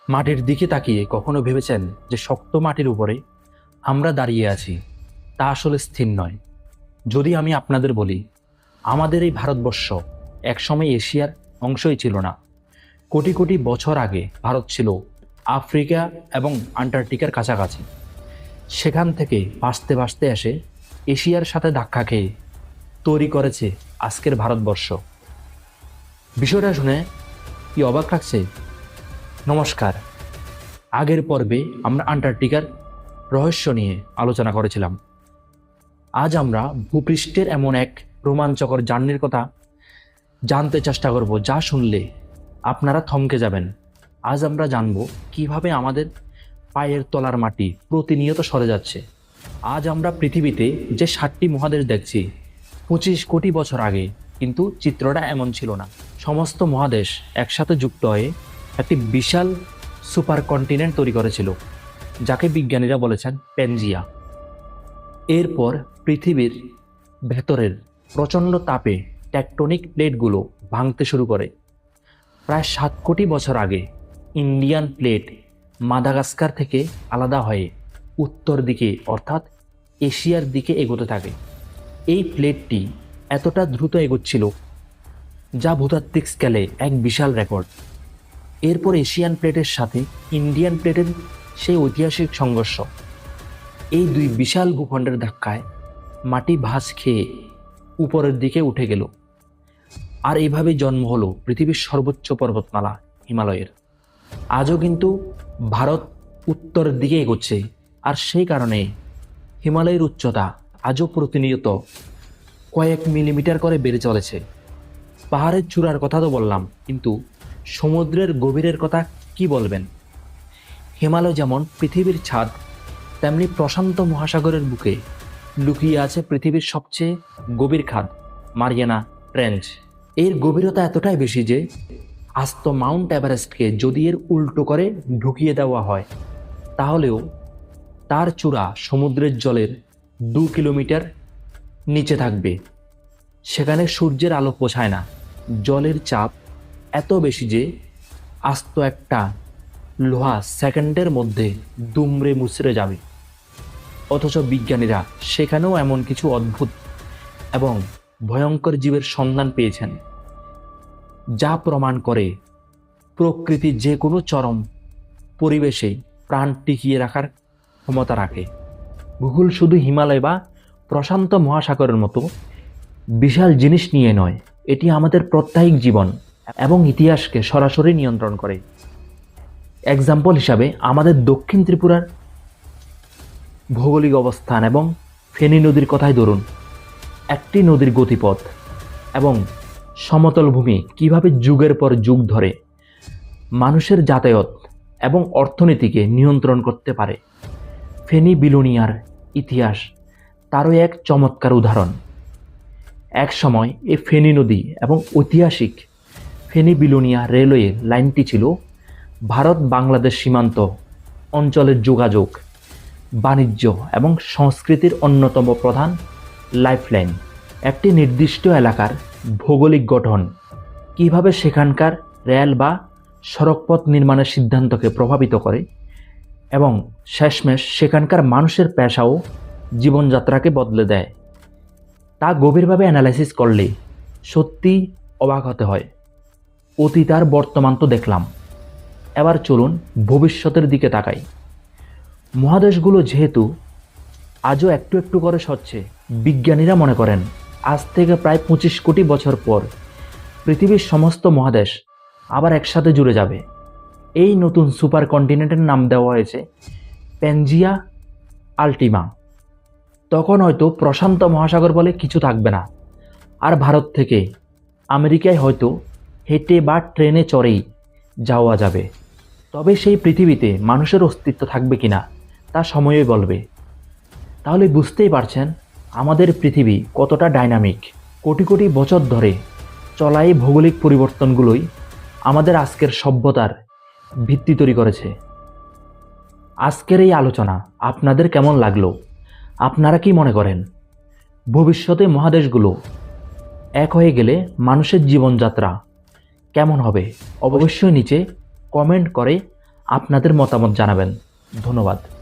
মাটির দিকে তাকিয়ে কখনো ভেবেছেন যে শক্ত মাটির উপরে আমরা দাঁড়িয়ে আছি? তা আসলে স্থির নয়। যদি আমি আপনাদের বলি, আমাদের এই ভারতবর্ষ একসময় এশিয়ার অংশই ছিল না। কোটি কোটি বছর আগে ভারত ছিল আফ্রিকা এবং আন্টার্কটিকার কাছাকাছি। সেখান থেকে ভাসতে ভাসতে এসে এশিয়ার সাথে ধাক্কা খেয়ে তৈরি করেছে আজকের ভারতবর্ষ। বিষয়টা শুনে কি অবাক লাগছে? নমস্কার। আগের পর্বে আমরা আন্টার্কটিকার রহস্য নিয়ে আলোচনা করেছিলাম। আজ আমরা ভূপৃষ্ঠের এমন এক রোমাঞ্চকর জার্নির কথা জানতে চেষ্টা করব, যা শুনলে আপনারা থমকে যাবেন। আজ আমরা জানব কিভাবে আমাদের পায়ের তলার মাটি প্রতিনিয়ত সরে যাচ্ছে। আজ আমরা পৃথিবীতে যে 7টি মহাদেশ দেখছি, 25 কোটি বছর আগে কিন্তু চিত্রটা এমন ছিল না। সমস্ত মহাদেশ একসাথে যুক্ত হয়ে একটি বিশাল সুপার কন্টিনেন্ট তৈরি করেছিল, যাকে বিজ্ঞানীরা বলেছেন প্যানজিয়া। এরপর পৃথিবীর ভেতরের প্রচণ্ড তাপে টেকটনিক প্লেটগুলো ভাঙতে শুরু করে। প্রায় 7 কোটি বছর আগে ইন্ডিয়ান প্লেট মাদাগাস্কার থেকে আলাদা হয়ে উত্তর দিকে অর্থাৎ এশিয়ার দিকে এগোতে থাকে। এই প্লেটটি এতটা দ্রুত এগোচ্ছিল যা ভূতাত্ত্বিক স্কেলে এক বিশাল রেকর্ড। এরপর এশিয়ান প্লেটের সাথে ইন্ডিয়ান প্লেটের সেই ঐতিহাসিক সংঘর্ষ। এই দুই বিশাল ভূখণ্ডের ধাক্কায় মাটি ভাঁজ খেয়ে উপরের দিকে উঠে গেল, আর এইভাবে জন্ম হলো পৃথিবীর সর্বোচ্চ পর্বতমালা হিমালয়ের। আজও কিন্তু ভারত উত্তরের দিকে এগোচ্ছে, আর সেই কারণে হিমালয়ের উচ্চতা আজও প্রতিনিয়ত কয়েক মিলিমিটার করে বেড়ে চলেছে। পাহাড়ের চূড়ার কথা তো বললাম, কিন্তু সমুদ্রের গভীরের কথা কি বলবেন? হিমালয় যেমন পৃথিবীর ছাদ, তেমনি প্রশান্ত মহাসাগরের বুকে লুকিয়ে আছে পৃথিবীর সবচেয়ে গভীর খাদ, মারিয়ানা ট্রেঞ্চ। এর গভীরতা এতটাই বেশি যে আস্ত মাউন্ট এভারেস্টকে যদি এর উল্টো করে ঢুকিয়ে দেওয়া হয়, তাহলেও তার চূড়া সমুদ্রের জলের 2 কিলোমিটার নিচে থাকবে। সেখানে সূর্যের আলো পৌঁছায় না। জলের চাপ এত বেশি যে আস্ত একটা লোহা সেকেন্ডের মধ্যে দুমড়ে মুচড়ে যাবে। অথচ বিজ্ঞানীরা সেখানেও এমন কিছু অদ্ভুত এবং ভয়ঙ্কর জীবের সন্ধান পেয়েছেন, যা প্রমাণ করে প্রকৃতি যে কোনো চরম পরিবেশে প্রাণ টিকিয়ে রাখার ক্ষমতা রাখে। ভূগোল শুধু হিমালয় বা প্রশান্ত মহাসাগরের মতো বিশাল জিনিস নিয়ে নয়, এটি আমাদের প্রত্যাহিক জীবন এবং ইতিহাসকে সরাসরি নিয়ন্ত্রণ করে। এক্সাম্পল হিসাবে আমাদের দক্ষিণ ত্রিপুরার ভৌগোলিক অবস্থান এবং ফেনী নদীর কথাই ধরুন। একটি নদীর গতিপথ এবং সমতল ভূমি কিভাবে যুগের পর যুগ ধরে মানুষের যাতায়াত এবং অর্থনীতিকে নিয়ন্ত্রণ করতে পারে। ফেনী বিলোনিয়ার ইতিহাস তারও এক চমৎকার উদাহরণ। এক সময় এই ফেনী নদী এবং ঐতিহাসিক ফেনী বিলোনিয়া রেলওয়ে লাইনটি ছিল ভারত বাংলাদেশ সীমান্ত অঞ্চলের যোগাযোগ, বাণিজ্য এবং সংস্কৃতির অন্যতম প্রধান লাইফলাইন। একটি নির্দিষ্ট এলাকার ভৌগোলিক গঠন কিভাবে সেখানকার রেল বা সড়কপথ নির্মাণের সিদ্ধান্তকে প্রভাবিত করে এবং শেষমেশ সেখানকার মানুষের পেশা ও জীবনযাত্রাকে বদলে দেয়, তা গভীরভাবে অ্যানালাইসিস করলে সত্যি অবাক হতে হয়। অতীত আর বর্তমান তো দেখলাম, এবার চলুন ভবিষ্যতের দিকে তাকাই। মহাদেশগুলো যেহেতু আজও একটু একটু করে সরছে, বিজ্ঞানীরা মনে করেন আজ থেকে প্রায় 25 কোটি বছর পর পৃথিবীর সমস্ত মহাদেশ আবার একসাথে জুড়ে যাবে। এই নতুন সুপার কন্টিনেন্টের নাম দেওয়া হয়েছে প্যানজিয়া আল্টিমা। তখন হয়তো প্রশান্ত মহাসাগর বলে কিছু থাকবে না, আর ভারত থেকে আমেরিকায় হয়তো হেঁটে বা ট্রেনে চড়েই যাওয়া যাবে। তবে সেই পৃথিবীতে মানুষের অস্তিত্ব থাকবে কিনা তা সময়ই বলবে। তাহলে বুঝতেই পারছেন আমাদের পৃথিবী কতটা ডাইনামিক। কোটি কোটি বছর ধরে চলা এই ভৌগোলিক পরিবর্তনগুলোই আমাদের আজকের সভ্যতার ভিত্তি তৈরি করেছে। আজকের এই আলোচনা আপনাদের কেমন লাগলো? আপনারা কি মনে করেন ভবিষ্যতে মহাদেশগুলো এক হয়ে গেলে মানুষের জীবনযাত্রা কেমন হবে? অবশ্যই নিচে কমেন্ট করে আপনাদের মতামত জানাবেন। ধন্যবাদ।